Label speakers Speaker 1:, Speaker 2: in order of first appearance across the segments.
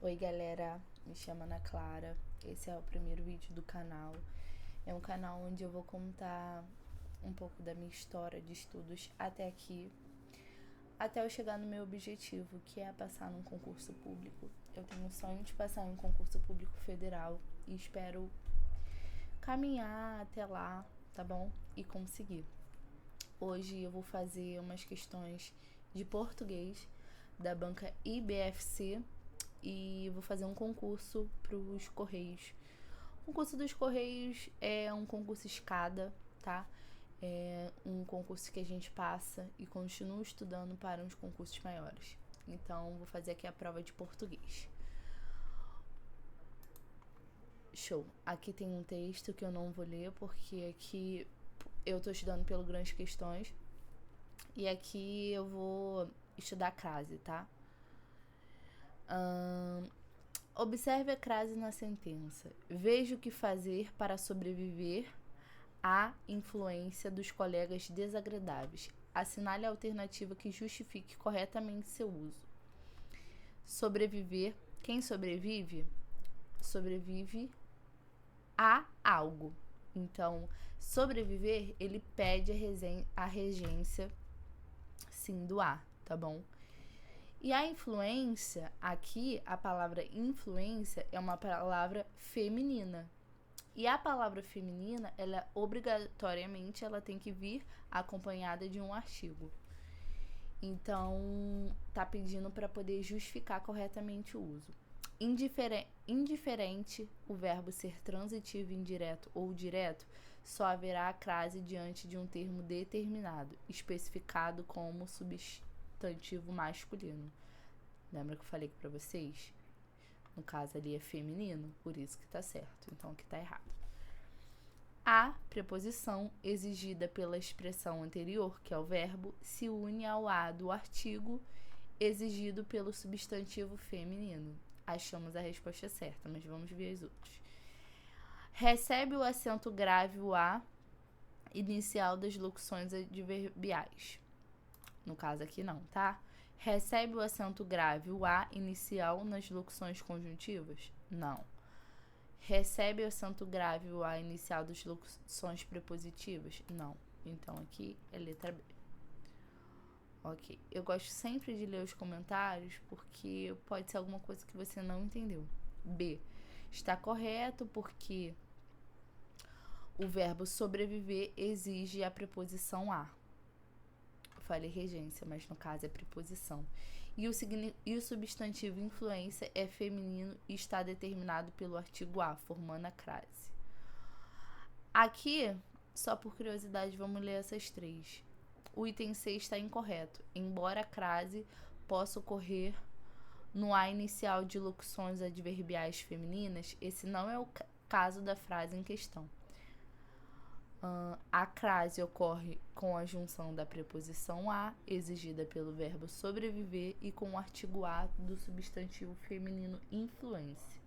Speaker 1: Oi galera, me chamo Ana Clara, esse é o primeiro vídeo do canal. É um canal onde eu vou contar um pouco da minha história de estudos até aqui, até eu chegar no meu objetivo, que é passar num concurso público. Eu tenho o sonho de passar em um concurso público federal e espero caminhar até lá, tá bom? E conseguir. Hoje eu vou fazer umas questões de português da banca IBFC e vou fazer um concurso para os Correios. O concurso dos Correios é um concurso escada, tá? É um concurso que a gente passa e continua estudando para uns concursos maiores. Então, vou fazer aqui a prova de português. Show! Aqui tem um texto que eu não vou ler, porque aqui eu tô estudando pelo Grandes Questões. E aqui eu vou estudar a crase, tá? Observe a crase na sentença. Veja o que fazer para sobreviver à influência dos colegas desagradáveis. Assinale a alternativa que justifique corretamente seu uso. Sobreviver. Quem sobrevive? Sobrevive a algo. Então, sobreviver, ele pede a regência, sim, do A, tá bom? E a influência, aqui a palavra influência é uma palavra feminina. E a palavra feminina, ela obrigatoriamente ela tem que vir acompanhada de um artigo. Então, tá pedindo para poder justificar corretamente o uso. Indiferente o verbo ser transitivo, indireto ou direto, só haverá a crase diante de um termo determinado, especificado como substantivo masculino. Lembra que eu falei aqui pra vocês? No caso ali é feminino, por isso que tá certo. Então aqui tá errado. A preposição exigida pela expressão anterior, que é o verbo, se une ao a do artigo exigido pelo substantivo feminino. Achamos a resposta certa, mas vamos ver as outras. Recebe o acento grave o a inicial das locuções adverbiais. No caso aqui não, tá? Recebe o acento grave o a inicial nas locuções conjuntivas? Não. Recebe o acento grave o a inicial das locuções prepositivas? Não. Então aqui é letra B. Ok. Eu gosto sempre de ler os comentários porque pode ser alguma coisa que você não entendeu. B. Está correto porque o verbo sobreviver exige a preposição a. Eu falei regência, mas no caso é preposição. E o substantivo influência é feminino e está determinado pelo artigo a, formando a crase. Aqui, só por curiosidade, vamos ler essas três. O item C está incorreto, embora a crase possa ocorrer no a inicial de locuções adverbiais femininas, esse não é o caso da frase em questão. A crase ocorre com a junção da preposição a, exigida pelo verbo sobreviver, e com o artigo a do substantivo feminino influência.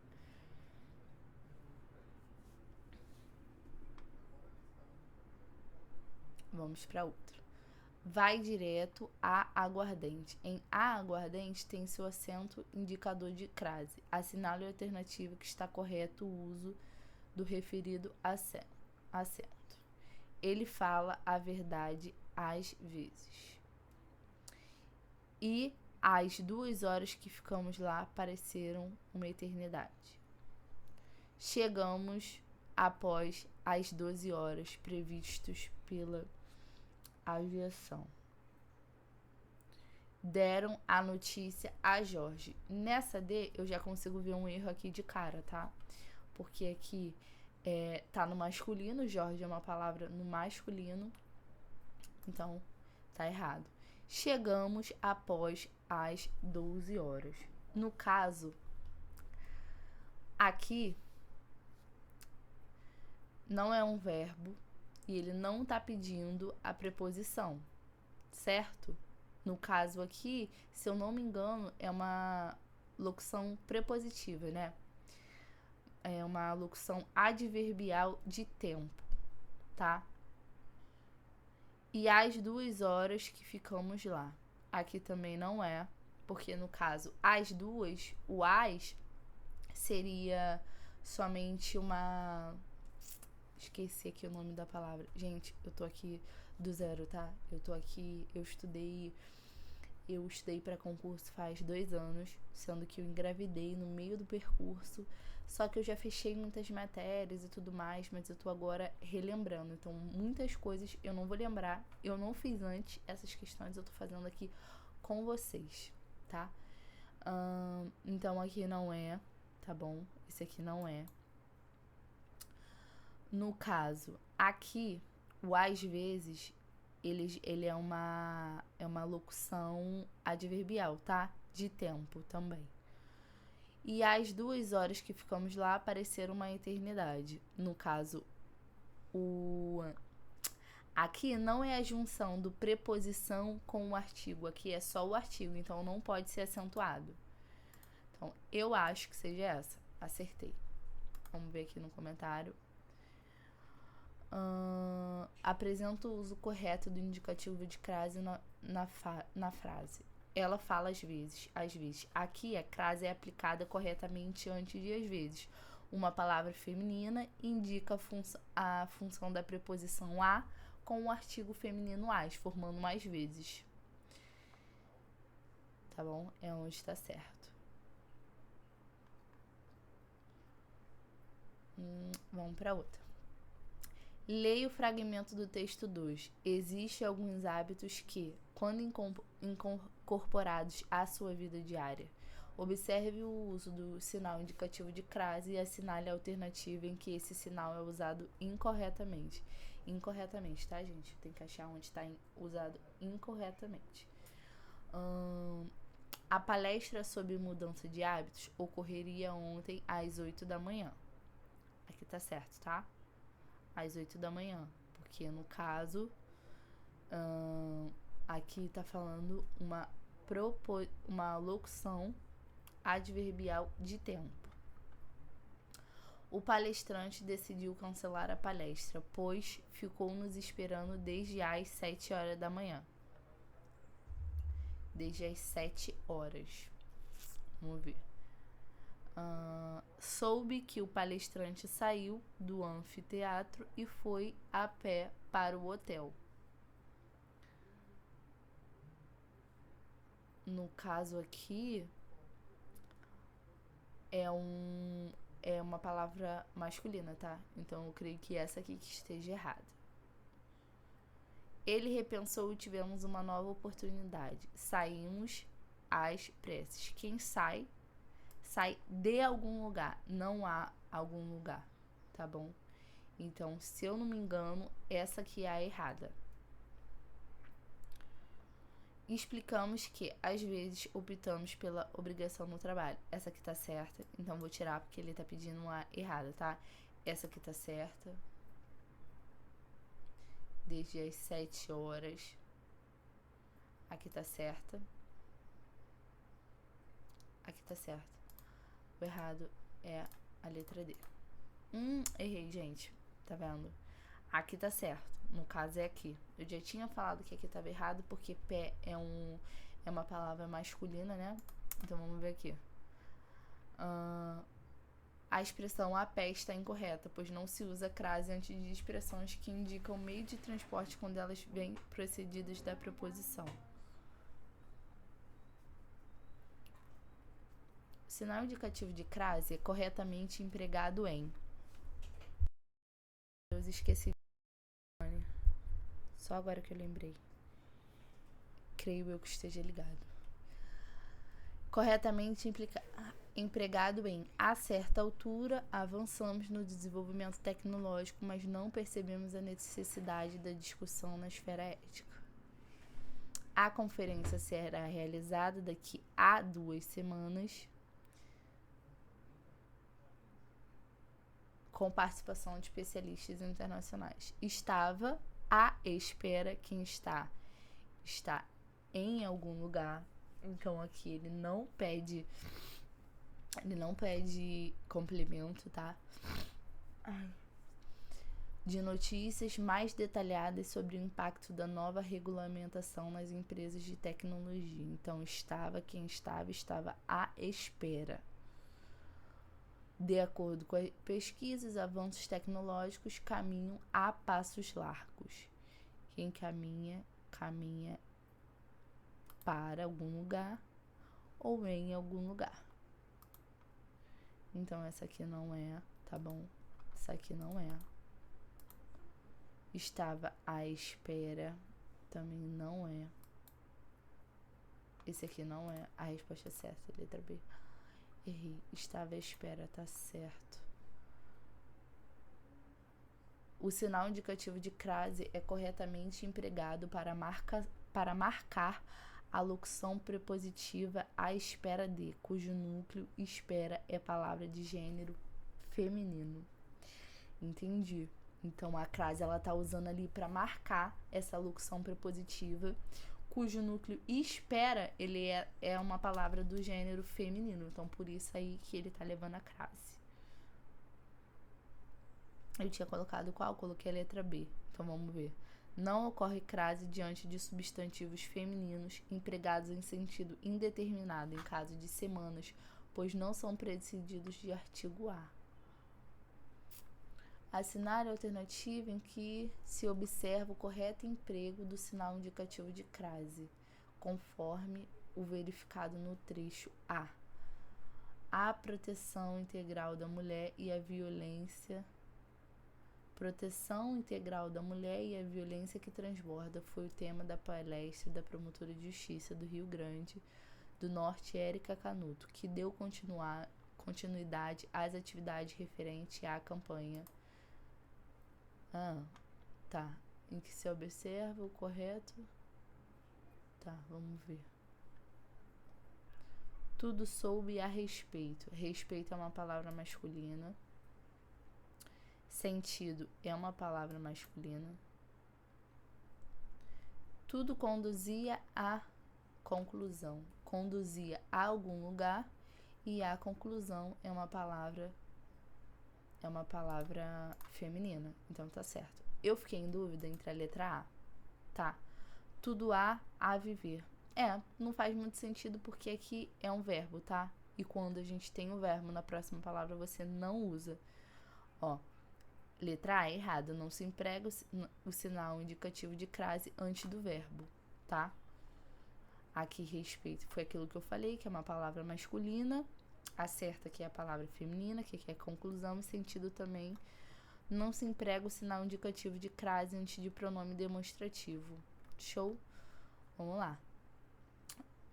Speaker 1: Vamos para outra. Vai direto a aguardente. Em a aguardente tem seu acento indicador de crase. Assinale a alternativa que está correto o uso do referido acento. Ele fala a verdade às vezes. E as 2 horas que ficamos lá pareceram uma eternidade. Chegamos após as 12 horas previstos pela aviação. Deram a notícia a Jorge. Nessa D eu já consigo ver um erro aqui de cara, tá? Porque aqui tá no masculino, Jorge é uma palavra no masculino, então tá errado. Chegamos após as 12 horas. No caso, aqui não é um verbo e ele não tá pedindo a preposição, certo? No caso aqui, se eu não me engano, é uma locução prepositiva, né? É uma locução adverbial de tempo, tá? E às 2 horas que ficamos lá. Aqui também não é, porque no caso, às 2, o as seria somente uma... Esqueci aqui o nome da palavra. Gente, eu tô aqui do zero, tá? Eu estudei para concurso faz 2 anos, sendo que eu engravidei no meio do percurso. Só que eu já fechei muitas matérias e tudo mais, mas eu tô agora relembrando. Então, muitas coisas eu não vou lembrar. Eu não fiz antes essas questões, eu tô fazendo aqui com vocês, tá? Então, aqui não é, tá bom? Esse aqui não é. No caso, aqui, o às vezes, ele é uma locução adverbial, tá? De tempo também. E as 2 horas que ficamos lá pareceram uma eternidade. No caso, aqui não é a junção do preposição com o artigo. Aqui é só o artigo, então não pode ser acentuado. Então, eu acho que seja essa. Acertei. Vamos ver aqui no comentário. Apresenta o uso correto do indicativo de crase na frase. Ela fala às vezes. Aqui a crase é aplicada corretamente antes de às vezes. Uma palavra feminina indica a função da preposição a com o artigo feminino as, formando mais vezes. Tá bom? É onde está certo. Vamos para outra. Leia o fragmento do texto 2. Existem alguns hábitos que, quando incorporados à sua vida diária, observe o uso do sinal indicativo de crase e assinale a alternativa em que esse sinal é usado incorretamente. Incorretamente, tá, gente? Tem que achar onde está usado incorretamente. A palestra sobre mudança de hábitos ocorreria ontem às 8 da manhã. Aqui tá certo, tá? Às 8 da manhã, porque no caso aqui tá falando uma locução adverbial de tempo. O palestrante decidiu cancelar a palestra, pois ficou nos esperando desde as 7 horas da manhã. Desde as 7 horas. Vamos ver. Soube que o palestrante saiu do anfiteatro e foi a pé para o hotel. No caso aqui, é uma palavra masculina, tá? Então eu creio que essa aqui que esteja errada. Ele repensou e tivemos uma nova oportunidade. Saímos às pressas. Quem sai de algum lugar, não há algum lugar, tá bom? Então, se eu não me engano, essa aqui é a errada. Explicamos que, às vezes, optamos pela obrigação no trabalho. Essa aqui tá certa, então vou tirar porque ele tá pedindo uma errada, tá? Essa aqui tá certa. Desde as 7 horas. Aqui tá certa. Aqui tá certa. O errado é a letra D. Errei, gente. Tá vendo? Aqui tá certo. No caso é aqui. Eu já tinha falado que aqui tava errado porque pé é uma palavra masculina, né? Então vamos ver aqui. A expressão a pé está incorreta, pois não se usa crase antes de expressões que indicam meio de transporte quando elas vêm precedidas da preposição. O sinal indicativo de crase é corretamente empregado em... Eu esqueci. Só agora que eu lembrei. Creio eu que esteja ligado. Corretamente empregado em... A certa altura, avançamos no desenvolvimento tecnológico, mas não percebemos a necessidade da discussão na esfera ética. A conferência será realizada daqui a 2 semanas, com participação de especialistas internacionais. Estava à espera. Quem está em algum lugar. Então aqui ele não pede complemento, tá? De notícias mais detalhadas sobre o impacto da nova regulamentação nas empresas de tecnologia. Então quem estava à espera. De acordo com as pesquisas, avanços tecnológicos caminham a passos largos. Quem caminha, caminha para algum lugar ou em algum lugar. Então, essa aqui não é, tá bom? Essa aqui não é. Estava à espera, também não é. Esse aqui não é. A resposta é certa, letra B. Errei. Estava à espera, tá certo. O sinal indicativo de crase é corretamente empregado para marcar a locução prepositiva à espera de, cujo núcleo espera é palavra de gênero feminino. Entendi. Então, a crase, ela tá usando ali para marcar essa locução prepositiva, cujo núcleo espera, ele é uma palavra do gênero feminino. Então, por isso aí que ele tá levando a crase. Eu tinha colocado qual? Coloquei a letra B. Então, vamos ver. Não ocorre crase diante de substantivos femininos empregados em sentido indeterminado em caso de semanas, pois não são precedidos de artigo A. Assinale a alternativa em que se observa o correto emprego do sinal indicativo de crase, conforme o verificado no trecho A. A proteção integral da mulher e a violência. Proteção integral da mulher e a violência que transborda foi o tema da palestra da promotora de justiça do Rio Grande do Norte, Érica Canuto, que deu continuidade às atividades referentes à campanha. Tá. Em que se observa o correto. Tá, vamos ver. Tudo soube a respeito. Respeito é uma palavra masculina. Sentido é uma palavra masculina. Tudo conduzia à conclusão. Conduzia a algum lugar e a conclusão é uma palavra feminina. Então tá certo. Eu fiquei em dúvida entre a letra A. Tá. Tudo há a viver. Não faz muito sentido porque aqui é um verbo, tá? E quando a gente tem o verbo na próxima palavra, você não usa. Letra A, errada. Não se emprega o sinal indicativo de crase antes do verbo, tá? Aqui, respeito, foi aquilo que eu falei, que é uma palavra masculina. A certa que é a palavra feminina, que é conclusão, e sentido também. Não se emprega o sinal indicativo de crase antes de pronome demonstrativo. Show? Vamos lá.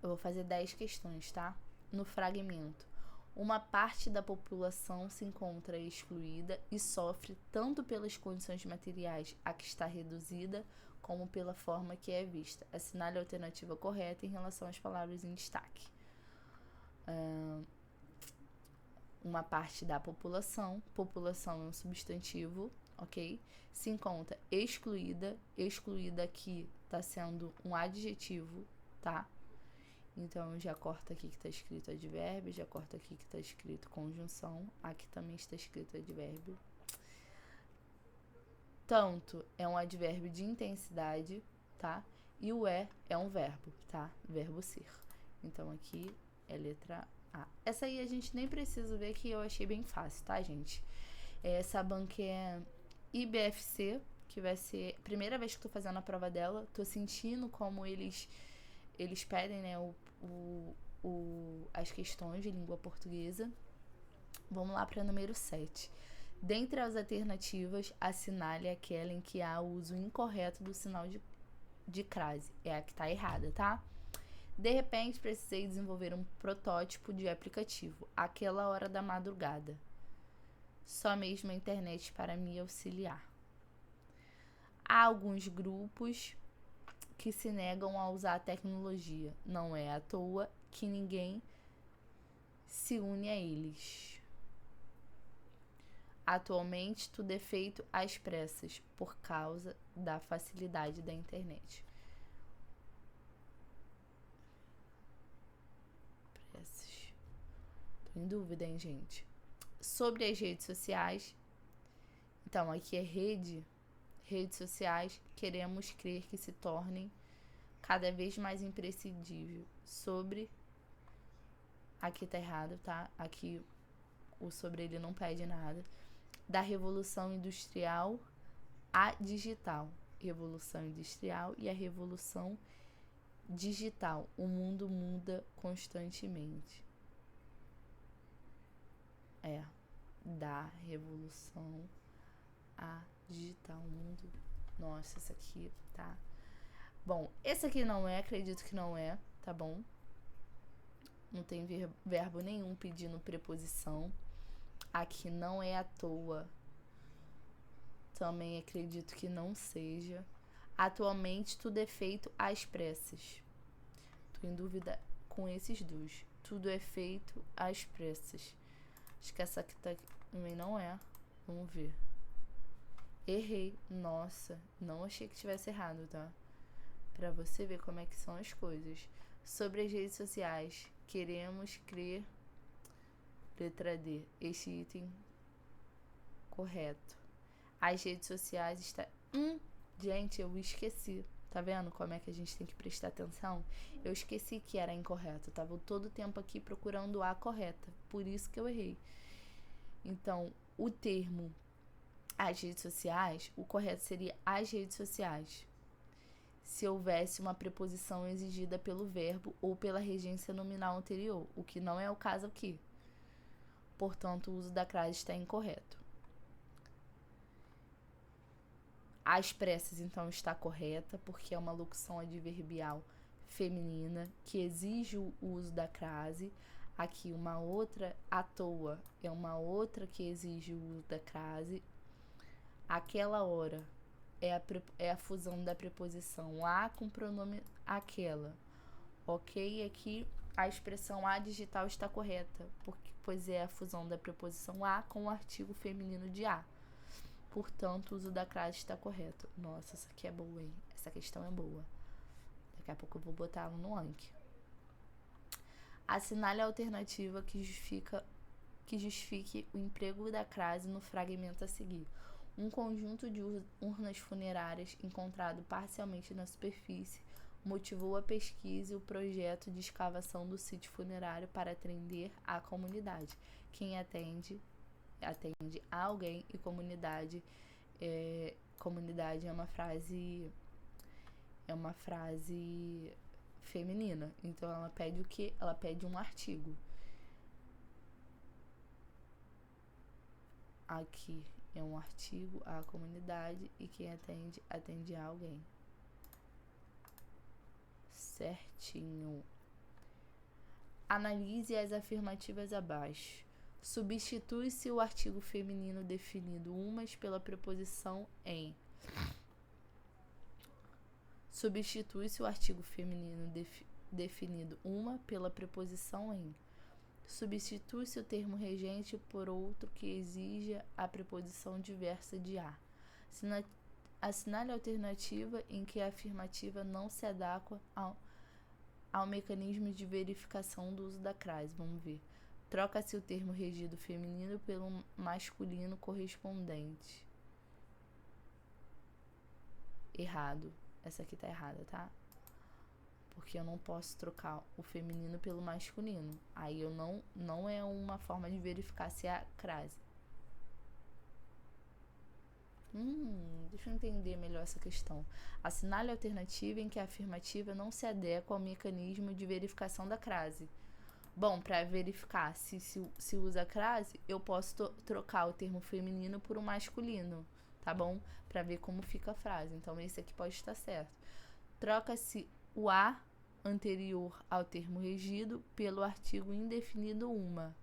Speaker 1: Eu vou fazer 10 questões, tá? No fragmento. Uma parte da população se encontra excluída e sofre tanto pelas condições materiais a que está reduzida, como pela forma que é vista. Assinale a alternativa correta em relação às palavras em destaque. Uma parte da população é um substantivo, ok? Se encontra excluída aqui está sendo um adjetivo, tá? Então, já corta aqui que está escrito advérbio, já corta aqui que está escrito conjunção, aqui também está escrito advérbio. Tanto é um advérbio de intensidade, tá? E o é um verbo, tá? Verbo ser. Então, aqui é letra A. Essa aí a gente nem precisa ver, que eu achei bem fácil, tá, gente? Essa banca é IBFC, que vai ser a primeira vez que tô fazendo a prova dela. Tô sentindo como eles pedem, né, as questões de língua portuguesa. Vamos lá para número 7. Dentre as alternativas, assinale aquela em que há o uso incorreto do sinal de crase. É a que está errada, tá? De repente, precisei desenvolver um protótipo de aplicativo. Aquela hora da madrugada. Só mesmo a internet para me auxiliar. Há alguns grupos que se negam a usar a tecnologia. Não é à toa que ninguém se une a eles. Atualmente, tudo é feito às pressas por causa da facilidade da internet. Pressas. Tô em dúvida, hein, gente? Sobre as redes sociais. Então, aqui é redes sociais, queremos crer que se tornem cada vez mais imprescindível. Sobre, aqui tá errado, tá? Aqui O sobre ele não pede nada. Da Revolução Industrial à digital. Revolução Industrial e a Revolução Digital. O mundo muda constantemente. Da Revolução à digital. O mundo... Nossa, essa aqui tá... Bom, esse aqui não é, acredito que não é, tá bom? Não tem verbo nenhum pedindo preposição. Aqui não é à toa. Também acredito que não seja. Atualmente tudo é feito às pressas. Tô em dúvida com esses dois. Tudo é feito às pressas. Acho que essa aqui também não é. Vamos ver. Errei. Nossa, não achei que tivesse errado, tá? Pra você ver como é que são as coisas. Sobre as redes sociais. Queremos crer. Letra D. Este item correto. As redes sociais está... gente, eu esqueci. Tá vendo como é que a gente tem que prestar atenção? Eu esqueci que era incorreto. Tava todo o tempo aqui procurando a correta. Por isso que eu errei. Então, o termo as redes sociais, o correto seria as redes sociais. Se houvesse uma preposição exigida pelo verbo ou pela regência nominal anterior, o que não é o caso aqui. Portanto, o uso da crase está incorreto. As pressas, então, está correta, porque é uma locução adverbial feminina que exige o uso da crase. Aqui, uma outra, à toa, é uma outra que exige o uso da crase. Aquela hora é a fusão da preposição a com o pronome aquela. Ok? Aqui a expressão a digital está correta, pois é a fusão da preposição a com o artigo feminino de a. Portanto, o uso da crase está correto. Nossa, essa aqui é boa, hein? Essa questão é boa. Daqui a pouco eu vou botar ela no Anki. Assinale a alternativa que justifique o emprego da crase no fragmento a seguir. Um conjunto de urnas funerárias encontrado parcialmente na superfície motivou a pesquisa e o projeto de escavação do sítio funerário para atender à comunidade. Quem atende a alguém e comunidade é uma frase feminina. Então ela pede o quê? Ela pede um artigo. Aqui é um artigo à comunidade e quem atende a alguém. Certinho. Analise as afirmativas abaixo. Substitui-se o artigo feminino definido umas pela preposição em. Substitui-se o artigo feminino definido uma pela preposição em. Substitui-se o termo regente por outro que exija a preposição diversa de a. Assinale a alternativa em que a afirmativa não se adequa ao mecanismo de verificação do uso da crase. Vamos ver. Troca-se o termo regido feminino pelo masculino correspondente. Errado. Essa aqui tá errada, tá? Porque eu não posso trocar o feminino pelo masculino. Aí eu não é uma forma de verificar se é a crase. Deixa eu entender melhor essa questão. Assinale a alternativa em que a afirmativa não se adequa ao mecanismo de verificação da crase. Bom, para verificar se usa a crase, eu posso trocar o termo feminino por um masculino, tá bom? Para ver como fica a frase. Então, esse aqui pode estar certo. Troca-se o a anterior ao termo regido pelo artigo indefinido uma.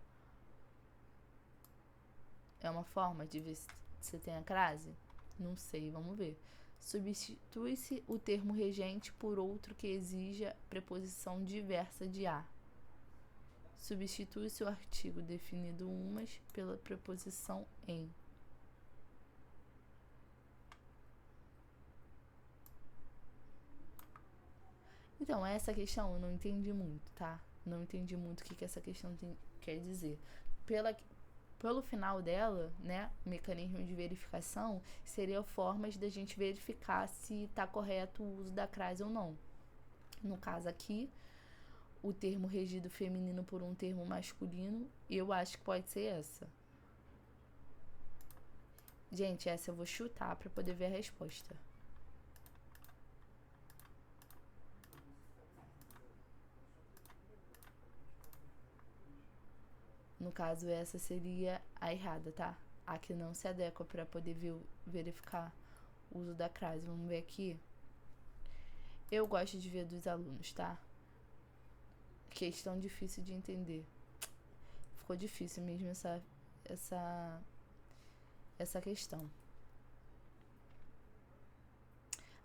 Speaker 1: É uma forma de ver se você tem a crase? Não sei, vamos ver. Substitui-se o termo regente por outro que exija preposição diversa de a. Substitui-se o artigo definido umas pela preposição em. Então, essa questão eu não entendi muito, tá? Não entendi muito o que essa questão quer dizer. Pelo final dela, né, o mecanismo de verificação seria formas da gente verificar se está correto o uso da crase ou não. No caso aqui, o termo regido feminino por um termo masculino. Eu acho que pode ser essa. Gente, essa eu vou chutar para poder ver a resposta. No caso, essa seria a errada, tá? A que não se adequa para poder verificar o uso da crase. Vamos ver aqui. Eu gosto de ver dos alunos, tá? Questão difícil de entender. Ficou difícil mesmo essa questão.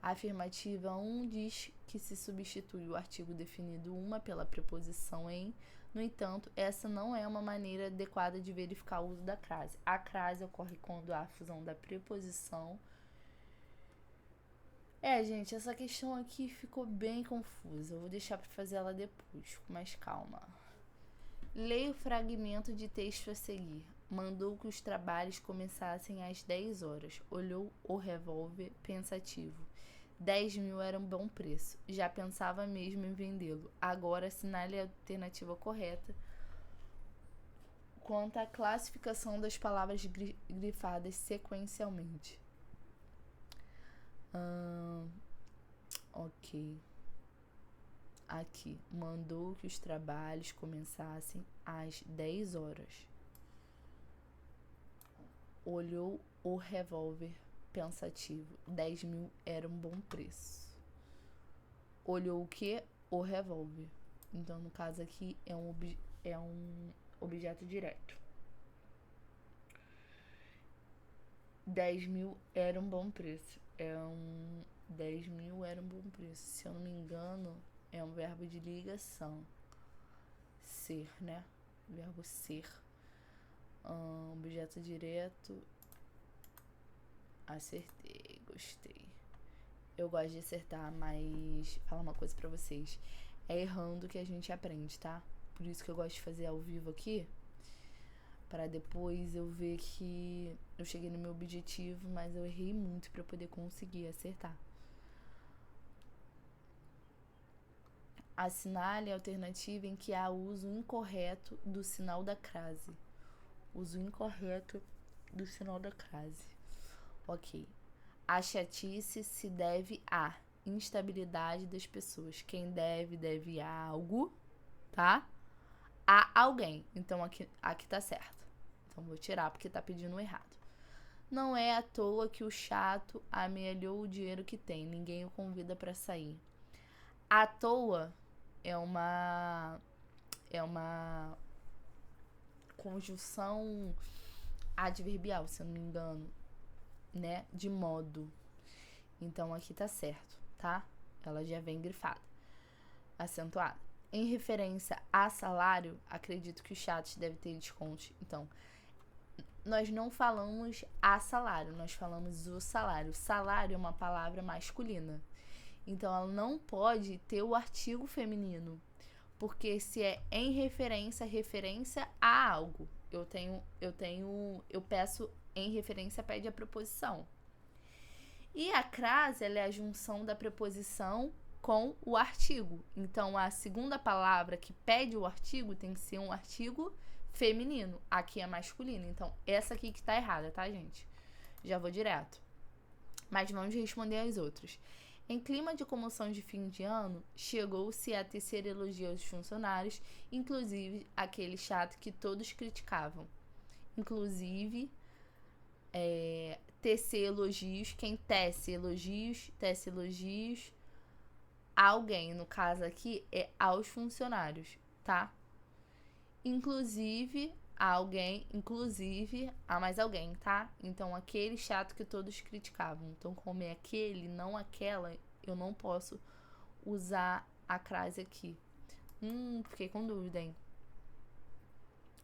Speaker 1: A afirmativa 1 diz que se substitui o artigo definido uma pela preposição em. No entanto, essa não é uma maneira adequada de verificar o uso da crase. A crase ocorre quando há a fusão da preposição. Gente, essa questão aqui ficou bem confusa. Eu vou deixar para fazer ela depois, com mais calma. Leia o fragmento de texto a seguir. Mandou que os trabalhos começassem às 10 horas. Olhou o revólver pensativo. 10.000 era um bom preço. Já pensava mesmo em vendê-lo. Agora assinale a alternativa correta quanto à classificação das palavras grifadas sequencialmente. Ok. Aqui. Mandou que os trabalhos começassem às 10 horas. Olhou o revólver pensativo. 10.000 era um bom preço. Olhou o que? O revólver. Então, no caso aqui, é um objeto direto. 10.000 era um bom preço. 10.000 era um bom preço. Se eu não me engano, é um verbo de ligação. Ser, né? Verbo ser. Objeto direto. Acertei, gostei. Eu gosto de acertar, mas falar uma coisa pra vocês. É errando que a gente aprende, tá? Por isso que eu gosto de fazer ao vivo aqui. Pra depois eu ver que eu cheguei no meu objetivo, mas eu errei muito pra poder conseguir acertar. Assinale a alternativa em que há uso incorreto do sinal da crase. Uso incorreto do sinal da crase. Ok. A chatice se deve à instabilidade das pessoas. Quem deve a algo, tá? A alguém. Então aqui tá certo. Então vou tirar porque tá pedindo errado. Não é à toa que o chato amealhou o dinheiro que tem. Ninguém o convida pra sair. À toa é uma conjunção adverbial, se eu não me engano, né? De modo. Então aqui tá certo, tá? Ela já vem grifada, acentuada. Em referência a salário, acredito que o chat deve ter desconto. Então, nós não falamos a salário, nós falamos o salário. Salário é uma palavra masculina. Então, ela não pode ter o artigo feminino. Porque se é em referência a algo. Eu peço em referência, pede a preposição. E a crase, ela é a junção da preposição com o artigo. Então, a segunda palavra que pede o artigo tem que ser um artigo feminino. Aqui é masculino. Então, essa aqui que tá errada, tá, gente? Já vou direto. Mas vamos responder as outras. Em clima de comoção de fim de ano, chegou-se a tecer elogios aos funcionários, inclusive aquele chato que todos criticavam. Inclusive, tecer elogios, quem tece elogios a alguém, no caso aqui é aos funcionários, tá? Inclusive a alguém, inclusive a mais alguém, tá? Então aquele chato que todos criticavam. Então como é aquele, não aquela, eu não posso usar a crase aqui. Fiquei com dúvida, hein?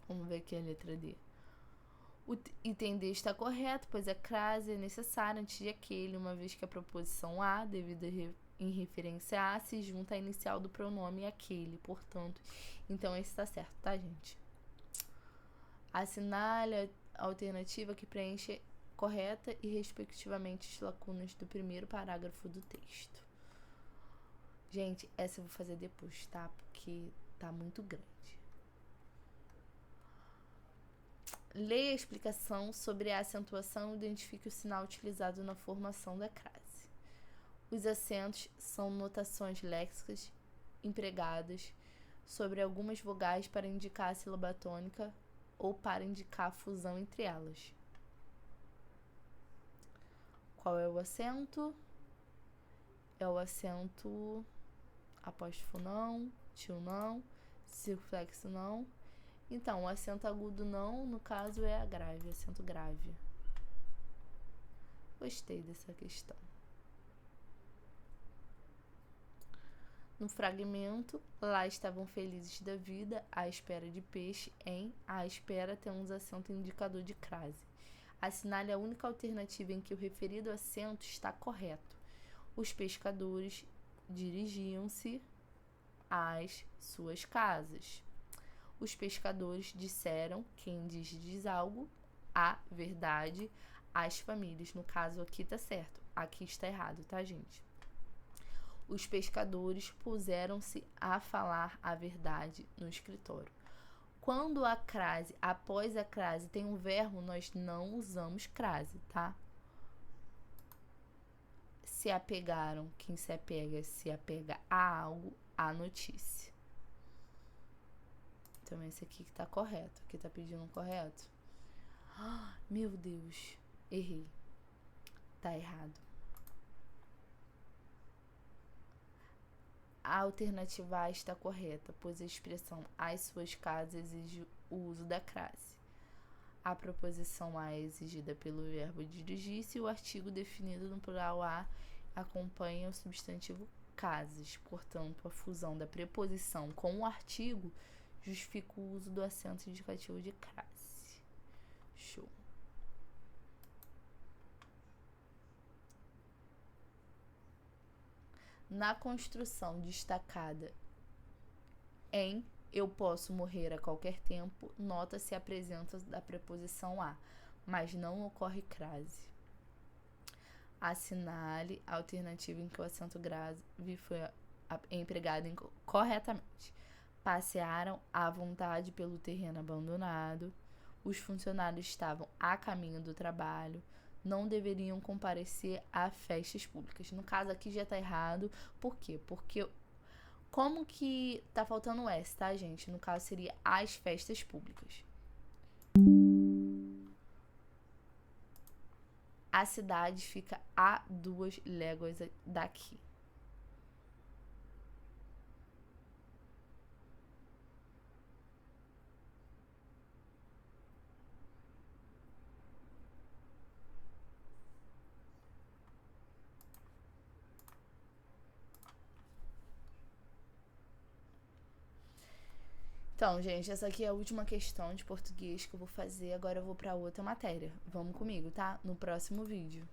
Speaker 1: Vamos ver aqui a letra D. O item D está correto, pois a crase é necessária antes de aquele, uma vez que a preposição a, devida em referência a, se junta à inicial do pronome aquele, portanto. Então, esse está certo, tá, gente? Assinale a alternativa que preenche correta e, respectivamente, as lacunas do primeiro parágrafo do texto. Gente, essa eu vou fazer depois, tá? Porque tá muito grande. Leia a explicação sobre a acentuação e identifique o sinal utilizado na formação da crase. Os acentos são notações léxicas empregadas sobre algumas vogais para indicar a sílaba tônica ou para indicar a fusão entre elas. Qual é o acento? É o acento apóstrofo não, tio não, circunflexo não. Então, o acento agudo não, no caso, é a grave, acento grave. Gostei dessa questão. No fragmento, lá estavam felizes da vida, à espera de peixe, à espera temos acento indicador de crase. Assinale a única alternativa em que o referido acento está correto. Os pescadores dirigiam-se às suas casas. Os pescadores disseram, quem diz algo, a verdade, às famílias. No caso, aqui tá certo, aqui está errado, tá, gente? Os pescadores puseram-se a falar a verdade no escritório. Quando a crase, após a crase, tem um verbo, nós não usamos crase, tá? Se apegaram, quem se apega a algo, a notícia. Então, esse aqui que tá correto. Aqui tá pedindo correto. Meu Deus, errei. Tá errado. A alternativa A está correta, pois a expressão às suas casas exige o uso da crase. A proposição A é exigida pelo verbo dirigir-se e o artigo definido no plural A acompanha o substantivo casas. Portanto, a fusão da preposição com o artigo justifica o uso do acento indicativo de crase. Show. Na construção destacada em eu posso morrer a qualquer tempo, nota-se a presença da preposição a, mas não ocorre crase. Assinale a alternativa em que o acento grave foi empregado corretamente. Passearam à vontade pelo terreno abandonado. Os funcionários estavam a caminho do trabalho. Não deveriam comparecer a festas públicas. No caso aqui já tá errado. Por quê? Porque como que tá faltando o S, tá, gente? No caso seria as festas públicas. A cidade fica a 2 léguas daqui. Então, gente, essa aqui é a última questão de português que eu vou fazer. Agora eu vou para outra matéria. Vamos comigo, tá? No próximo vídeo.